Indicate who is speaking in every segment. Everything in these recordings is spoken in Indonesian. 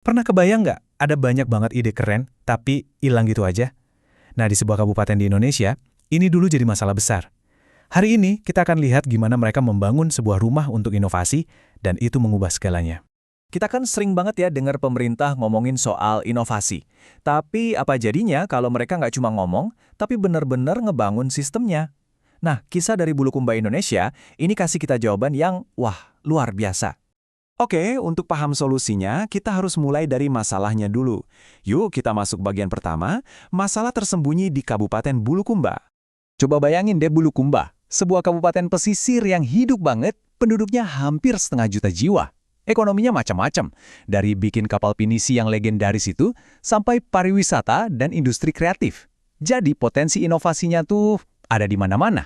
Speaker 1: Pernah kebayang nggak ada banyak banget ide keren, tapi hilang gitu aja? Nah, di sebuah kabupaten di Indonesia, ini dulu jadi masalah besar. Hari ini kita akan lihat gimana mereka membangun sebuah rumah untuk inovasi, dan itu mengubah segalanya.
Speaker 2: Kita kan sering banget ya dengar pemerintah ngomongin soal inovasi. Tapi apa jadinya kalau mereka nggak cuma ngomong, tapi benar-benar ngebangun sistemnya? Nah, kisah dari Bulukumba Indonesia ini kasih kita jawaban yang, wah, luar biasa. Oke, untuk paham solusinya, kita harus mulai dari masalahnya dulu. Yuk kita masuk bagian pertama, masalah tersembunyi di Kabupaten Bulukumba. Coba bayangin deh Bulukumba, sebuah kabupaten pesisir yang hidup banget, penduduknya hampir 1,5 juta jiwa. Ekonominya macam-macam, dari bikin kapal pinisi yang legendaris itu, sampai pariwisata dan industri kreatif. Jadi potensi inovasinya tuh ada di mana-mana.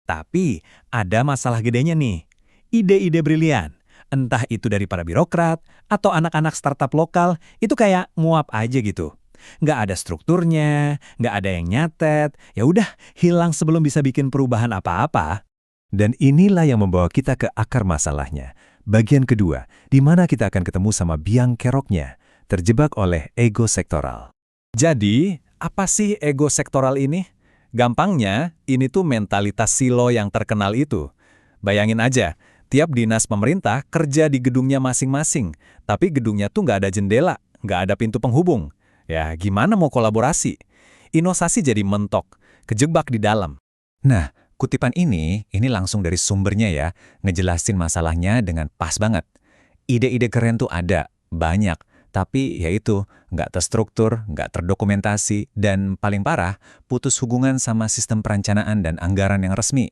Speaker 2: Tapi ada masalah gedenya nih, ide-ide brilian. Entah itu dari para birokrat atau anak-anak startup lokal, itu kayak nguap aja gitu. Nggak ada strukturnya, nggak ada yang nyatet, ya udah hilang sebelum bisa bikin perubahan apa-apa.
Speaker 3: Dan inilah yang membawa kita ke akar masalahnya. Bagian kedua, di mana kita akan ketemu sama biang keroknya, terjebak oleh ego sektoral.
Speaker 2: Jadi, apa sih ego sektoral ini? Gampangnya, ini tuh mentalitas silo yang terkenal itu. Bayangin aja, tiap dinas pemerintah kerja di gedungnya masing-masing, tapi gedungnya tuh nggak ada jendela, nggak ada pintu penghubung. Ya, gimana mau kolaborasi? Inovasi jadi mentok, kejebak di dalam.
Speaker 3: Nah, kutipan ini langsung dari sumbernya ya, ngejelasin masalahnya dengan pas banget. Ide-ide keren tuh ada, banyak, tapi ya itu, nggak terstruktur, nggak terdokumentasi, dan paling parah, putus hubungan sama sistem perencanaan dan anggaran yang resmi.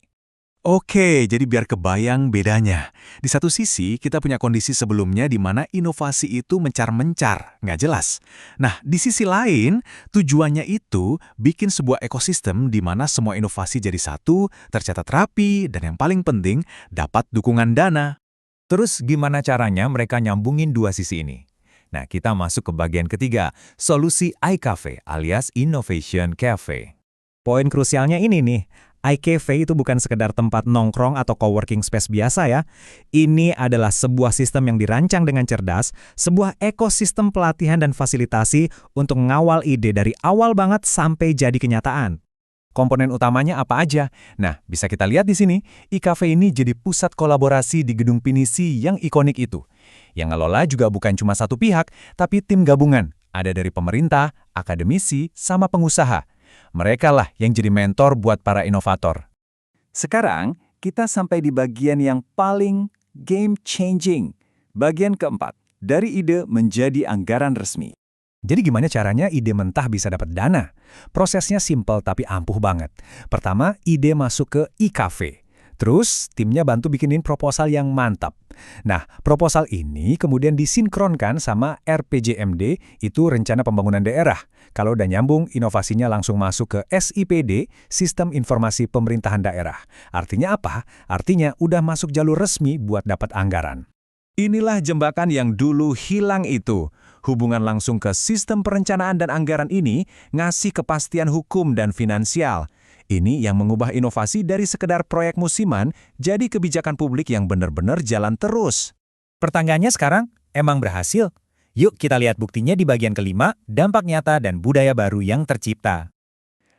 Speaker 4: Oke, jadi biar kebayang bedanya. Di satu sisi, kita punya kondisi sebelumnya di mana inovasi itu mencar-mencar, nggak jelas. Nah, di sisi lain, tujuannya itu bikin sebuah ekosistem di mana semua inovasi jadi satu, tercatat rapi, dan yang paling penting, dapat dukungan dana.
Speaker 3: Terus gimana caranya mereka nyambungin dua sisi ini? Nah, kita masuk ke bagian ketiga, solusi iCafe alias Innovation Cafe.
Speaker 2: Poin krusialnya ini nih, iCafe itu bukan sekedar tempat nongkrong atau coworking space biasa ya. Ini adalah sebuah sistem yang dirancang dengan cerdas, sebuah ekosistem pelatihan dan fasilitasi untuk mengawal ide dari awal banget sampai jadi kenyataan. Komponen utamanya apa aja? Nah, bisa kita lihat di sini, iCafe ini jadi pusat kolaborasi di gedung pinisi yang ikonik itu. Yang ngelola juga bukan cuma satu pihak, tapi tim gabungan. Ada dari pemerintah, akademisi, sama pengusaha. Mereka lah yang jadi mentor buat para inovator. Sekarang, kita sampai di bagian yang paling game-changing. Bagian keempat, dari ide menjadi anggaran resmi. Jadi gimana caranya ide mentah bisa dapat dana? Prosesnya simpel tapi ampuh banget. Pertama, ide masuk ke iCafe. Terus, timnya bantu bikinin proposal yang mantap. Nah, proposal ini kemudian disinkronkan sama RPJMD, itu Rencana Pembangunan Daerah. Kalau udah nyambung, inovasinya langsung masuk ke SIPD, Sistem Informasi Pemerintahan Daerah. Artinya apa? Artinya udah masuk jalur resmi buat dapat anggaran. Inilah jembatan yang dulu hilang itu. Hubungan langsung ke sistem perencanaan dan anggaran ini ngasih kepastian hukum dan finansial. Ini yang mengubah inovasi dari sekedar proyek musiman jadi kebijakan publik yang benar-benar jalan terus. Pertanyaannya sekarang, emang berhasil? Yuk kita lihat buktinya di bagian kelima, dampak nyata dan budaya baru yang tercipta.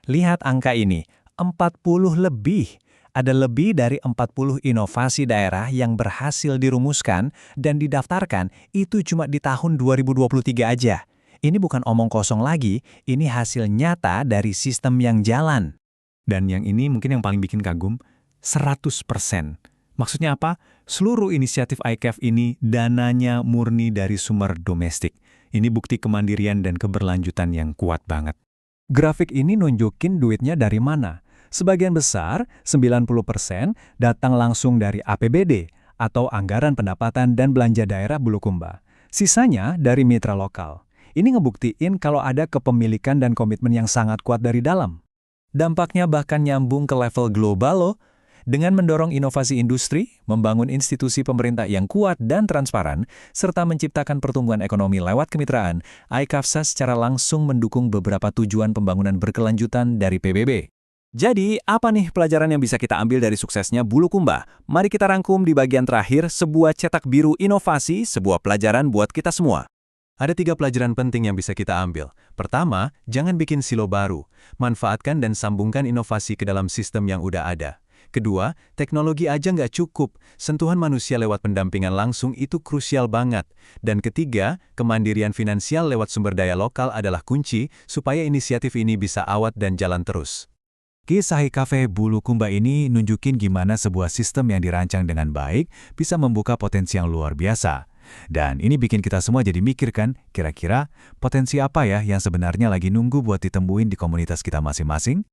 Speaker 2: Lihat angka ini, 40 lebih. Ada lebih dari 40 inovasi daerah yang berhasil dirumuskan dan didaftarkan itu cuma di tahun 2023 aja. Ini bukan omong kosong lagi, ini hasil nyata dari sistem yang jalan. Dan yang ini mungkin yang paling bikin kagum, 100%. Maksudnya apa? Seluruh inisiatif iCafe ini dananya murni dari sumber domestik. Ini bukti kemandirian dan keberlanjutan yang kuat banget. Grafik ini nunjukin duitnya dari mana. Sebagian besar, 90%, datang langsung dari APBD atau Anggaran Pendapatan dan Belanja Daerah Bulukumba. Sisanya dari mitra lokal. Ini ngebuktiin kalau ada kepemilikan dan komitmen yang sangat kuat dari dalam. Dampaknya bahkan nyambung ke level global loh. Dengan mendorong inovasi industri, membangun institusi pemerintah yang kuat dan transparan, serta menciptakan pertumbuhan ekonomi lewat kemitraan, iCafsa secara langsung mendukung beberapa tujuan pembangunan berkelanjutan dari PBB. Jadi, apa nih pelajaran yang bisa kita ambil dari suksesnya Bulukumba? Mari kita rangkum di bagian terakhir, sebuah cetak biru inovasi, sebuah pelajaran buat kita semua.
Speaker 4: Ada 3 pelajaran penting yang bisa kita ambil. Pertama, jangan bikin silo baru. Manfaatkan dan sambungkan inovasi ke dalam sistem yang udah ada. Kedua, teknologi aja nggak cukup. Sentuhan manusia lewat pendampingan langsung itu krusial banget. Dan ketiga, kemandirian finansial lewat sumber daya lokal adalah kunci supaya inisiatif ini bisa awet dan jalan terus.
Speaker 5: Kisah Cafe Bulukumba ini nunjukin gimana sebuah sistem yang dirancang dengan baik bisa membuka potensi yang luar biasa. Dan ini bikin kita semua jadi mikir kan, kira-kira potensi apa ya yang sebenarnya lagi nunggu buat ditemuin di komunitas kita masing-masing?